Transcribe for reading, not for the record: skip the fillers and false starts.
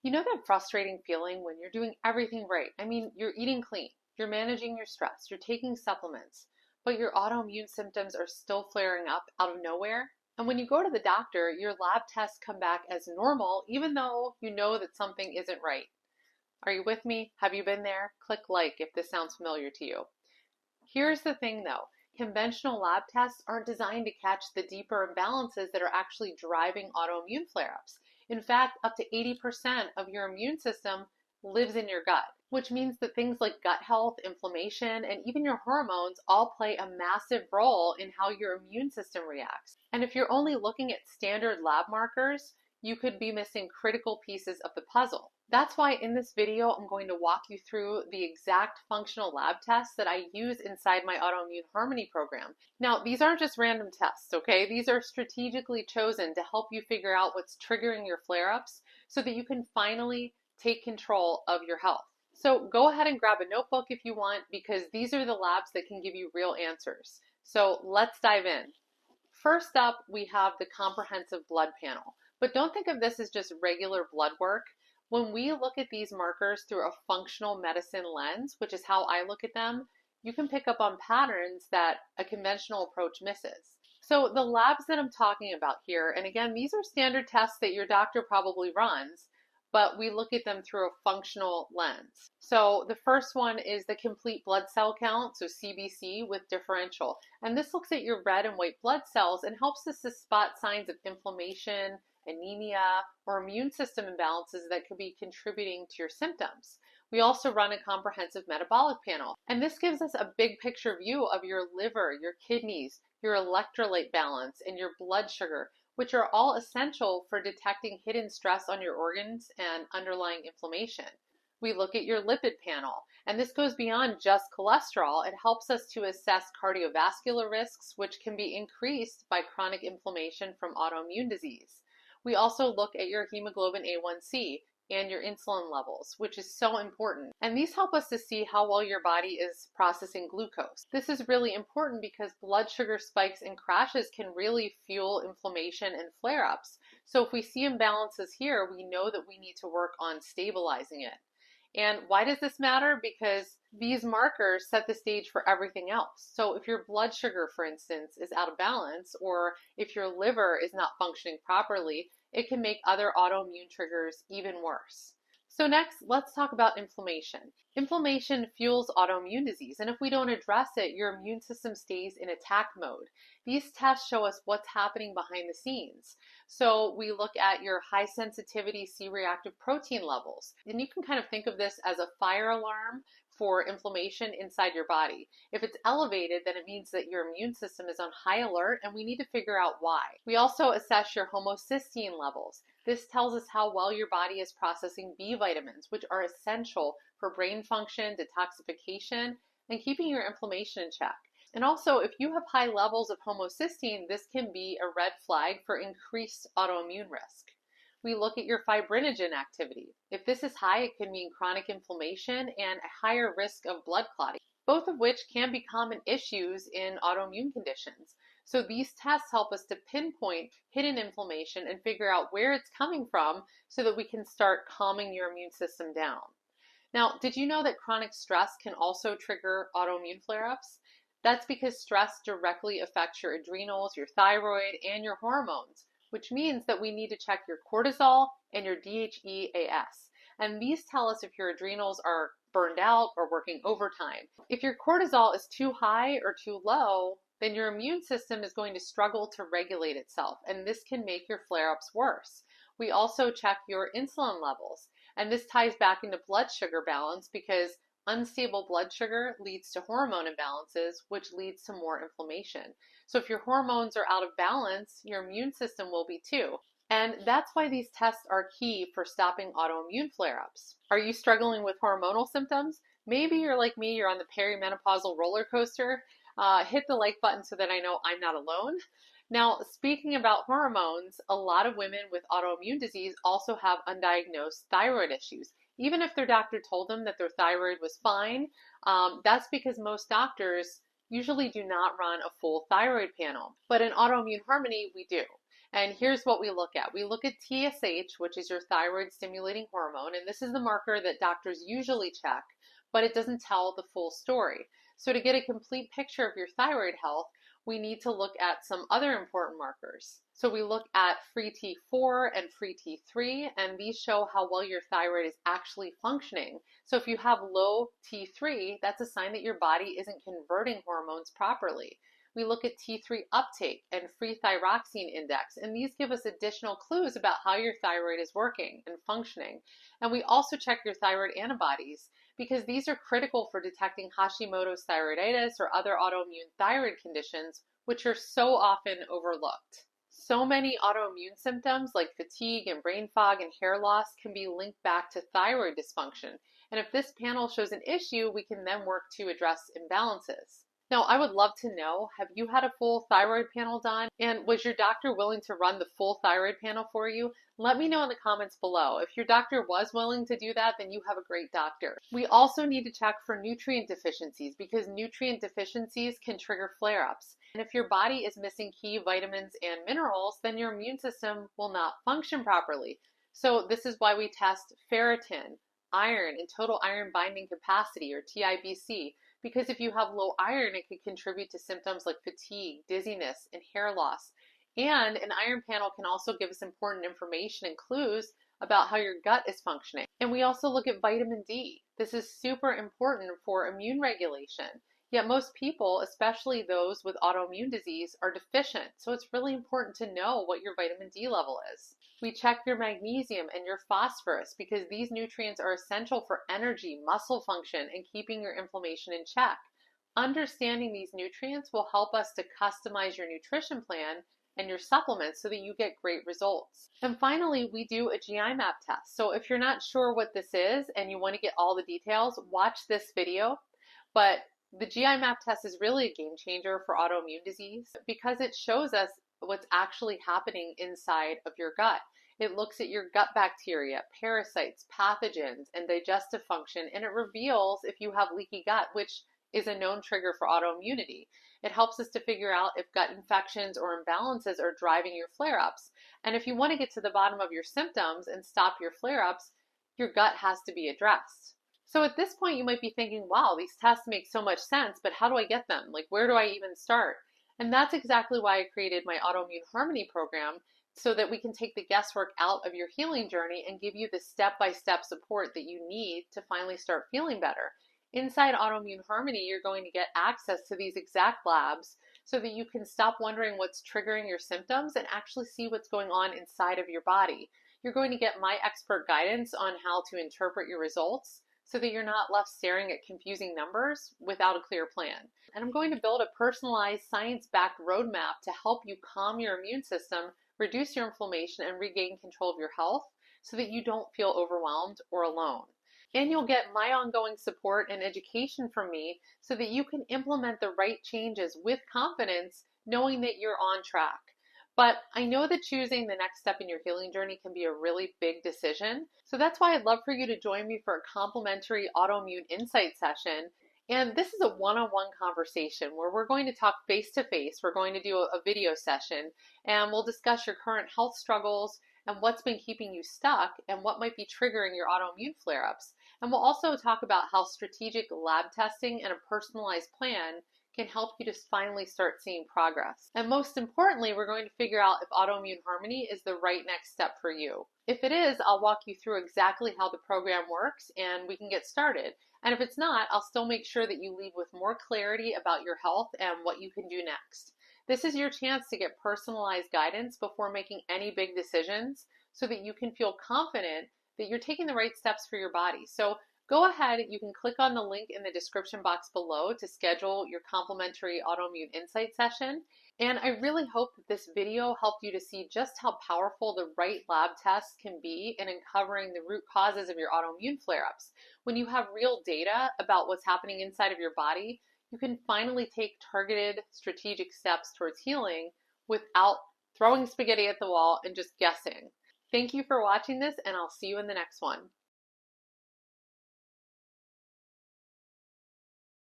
You know that frustrating feeling when you're doing everything right? I mean, you're eating clean, you're managing your stress, you're taking supplements, but your autoimmune symptoms are still flaring up out of nowhere. And when you go to the doctor, your lab tests come back as normal, even though you know that something isn't right. Are you with me? Have you been there? Click like if this sounds familiar to you. Here's the thing though. Conventional lab tests aren't designed to catch the deeper imbalances that are actually driving autoimmune flare-ups. In fact, up to 80% of your immune system lives in your gut, which means that things like gut health, inflammation, and even your hormones all play a massive role in how your immune system reacts. And if you're only looking at standard lab markers, you could be missing critical pieces of the puzzle. That's why in this video, I'm going to walk you through the exact functional lab tests that I use inside my Autoimmune Harmony program. Now, these aren't just random tests, okay? These are strategically chosen to help you figure out what's triggering your flare-ups so that you can finally take control of your health. So go ahead and grab a notebook if you want, because these are the labs that can give you real answers. So let's dive in. First up, we have the comprehensive blood panel. But don't think of this as just regular blood work. When we look at these markers through a functional medicine lens, which is how I look at them, you can pick up on patterns that a conventional approach misses. So the labs that I'm talking about here, and again, these are standard tests that your doctor probably runs, but we look at them through a functional lens. So the first one is the complete blood cell count, so CBC with differential. And this looks at your red and white blood cells and helps us to spot signs of inflammation, anemia, or immune system imbalances that could be contributing to your symptoms. We also run a comprehensive metabolic panel, and this gives us a big picture view of your liver, your kidneys, your electrolyte balance, and your blood sugar, which are all essential for detecting hidden stress on your organs and underlying inflammation. We look at your lipid panel, and this goes beyond just cholesterol. It helps us to assess cardiovascular risks, which can be increased by chronic inflammation from autoimmune disease. We also look at your hemoglobin A1C and your insulin levels, which is so important. And these help us to see how well your body is processing glucose. This is really important because blood sugar spikes and crashes can really fuel inflammation and flare-ups. So if we see imbalances here, we know that we need to work on stabilizing it. And why does this matter? Because these markers set the stage for everything else. So if your blood sugar, for instance, is out of balance, or if your liver is not functioning properly, it can make other autoimmune triggers even worse. So next, let's talk about inflammation. Inflammation fuels autoimmune disease, and if we don't address it, your immune system stays in attack mode. These tests show us what's happening behind the scenes. So we look at your high sensitivity C-reactive protein levels, and you can kind of think of this as a fire alarm for inflammation inside your body. If it's elevated, then it means that your immune system is on high alert, and we need to figure out why. We also assess your homocysteine levels. This tells us how well your body is processing B vitamins, which are essential for brain function, detoxification, and keeping your inflammation in check. And also, if you have high levels of homocysteine, this can be a red flag for increased autoimmune risk. We look at your fibrinogen activity. If this is high, it can mean chronic inflammation and a higher risk of blood clotting, both of which can be common issues in autoimmune conditions. So these tests help us to pinpoint hidden inflammation and figure out where it's coming from so that we can start calming your immune system down. Now, did you know that chronic stress can also trigger autoimmune flare-ups? That's because stress directly affects your adrenals, your thyroid, and your hormones, which means that we need to check your cortisol and your DHEAS. And these tell us if your adrenals are burned out or working overtime. If your cortisol is too high or too low, then your immune system is going to struggle to regulate itself, and this can make your flare-ups worse. We also check your insulin levels, and this ties back into blood sugar balance because unstable blood sugar leads to hormone imbalances, which leads to more inflammation. So if your hormones are out of balance, your immune system will be too. And that's why these tests are key for stopping autoimmune flare-ups. Are you struggling with hormonal symptoms? Maybe you're like me, you're on the perimenopausal roller coaster. Hit the like button so that I know I'm not alone. Now, speaking about hormones, a lot of women with autoimmune disease also have undiagnosed thyroid issues. Even if their doctor told them that their thyroid was fine, that's because most doctors usually do not run a full thyroid panel. But in Autoimmune Harmony, we do. And here's what we look at. We look at TSH, which is your thyroid stimulating hormone, and this is the marker that doctors usually check, but it doesn't tell the full story. So to get a complete picture of your thyroid health, we need to look at some other important markers. So we look at free T4 and free T3, and these show how well your thyroid is actually functioning. So if you have low T3, that's a sign that your body isn't converting hormones properly. We look at T3 uptake and free thyroxine index, and these give us additional clues about how your thyroid is working and functioning. And we also check your thyroid antibodies, because these are critical for detecting Hashimoto's thyroiditis or other autoimmune thyroid conditions, which are so often overlooked. So many autoimmune symptoms like fatigue and brain fog and hair loss can be linked back to thyroid dysfunction. And if this panel shows an issue, we can then work to address imbalances. Now, I would love to know, have you had a full thyroid panel done? And was your doctor willing to run the full thyroid panel for you? Let me know in the comments below. If your doctor was willing to do that, then you have a great doctor. We also need to check for nutrient deficiencies, because nutrient deficiencies can trigger flare-ups. And if your body is missing key vitamins and minerals, then your immune system will not function properly. So this is why we test ferritin, iron, and total iron binding capacity, or TIBC. Because if you have low iron, it could contribute to symptoms like fatigue, dizziness, and hair loss. And an iron panel can also give us important information and clues about how your gut is functioning. And we also look at vitamin D. This is super important for immune regulation. Yet most people, especially those with autoimmune disease, are deficient. So it's really important to know what your vitamin D level is. We check your magnesium and your phosphorus, because these nutrients are essential for energy, muscle function, and keeping your inflammation in check. Understanding these nutrients will help us to customize your nutrition plan and your supplements so that you get great results. And finally, we do a GI map test. So if you're not sure what this is and you want to get all the details, watch this video. But the GI map test is really a game changer for autoimmune disease, because it shows us what's actually happening inside of your gut. It looks at your gut bacteria, parasites, pathogens, and digestive function, and it reveals if you have leaky gut, which is a known trigger for autoimmunity. It helps us to figure out if gut infections or imbalances are driving your flare-ups. And if you want to get to the bottom of your symptoms and stop your flare-ups, your gut has to be addressed. So at this point, you might be thinking, wow, these tests make so much sense, but how do I get them? Like, where do I even start? And that's exactly why I created my Autoimmune Harmony Program, so that we can take the guesswork out of your healing journey and give you the step-by-step support that you need to finally start feeling better. Inside Autoimmune Harmony, you're going to get access to these exact labs so that you can stop wondering what's triggering your symptoms and actually see what's going on inside of your body. You're going to get my expert guidance on how to interpret your results, so that you're not left staring at confusing numbers without a clear plan. And I'm going to build a personalized, science-backed roadmap to help you calm your immune system, reduce your inflammation, and regain control of your health so that you don't feel overwhelmed or alone. And you'll get my ongoing support and education from me so that you can implement the right changes with confidence, knowing that you're on track. But I know that choosing the next step in your healing journey can be a really big decision. So that's why I'd love for you to join me for a complimentary autoimmune insight session. And this is a one-on-one conversation where we're going to talk face-to-face. We're going to do a video session, and we'll discuss your current health struggles and what's been keeping you stuck and what might be triggering your autoimmune flare-ups. And we'll also talk about how strategic lab testing and a personalized plan can help you to finally start seeing progress. And most importantly, we're going to figure out if Autoimmune Harmony is the right next step for you. If it is, I'll walk you through exactly how the program works and we can get started. And if it's not, I'll still make sure that you leave with more clarity about your health and what you can do next. This is your chance to get personalized guidance before making any big decisions so that you can feel confident that you're taking the right steps for your body. So go ahead, you can click on the link in the description box below to schedule your complimentary autoimmune insight session. And I really hope that this video helped you to see just how powerful the right lab tests can be in uncovering the root causes of your autoimmune flare-ups. When you have real data about what's happening inside of your body, you can finally take targeted strategic steps towards healing without throwing spaghetti at the wall and just guessing. Thank you for watching this, and I'll see you in the next one.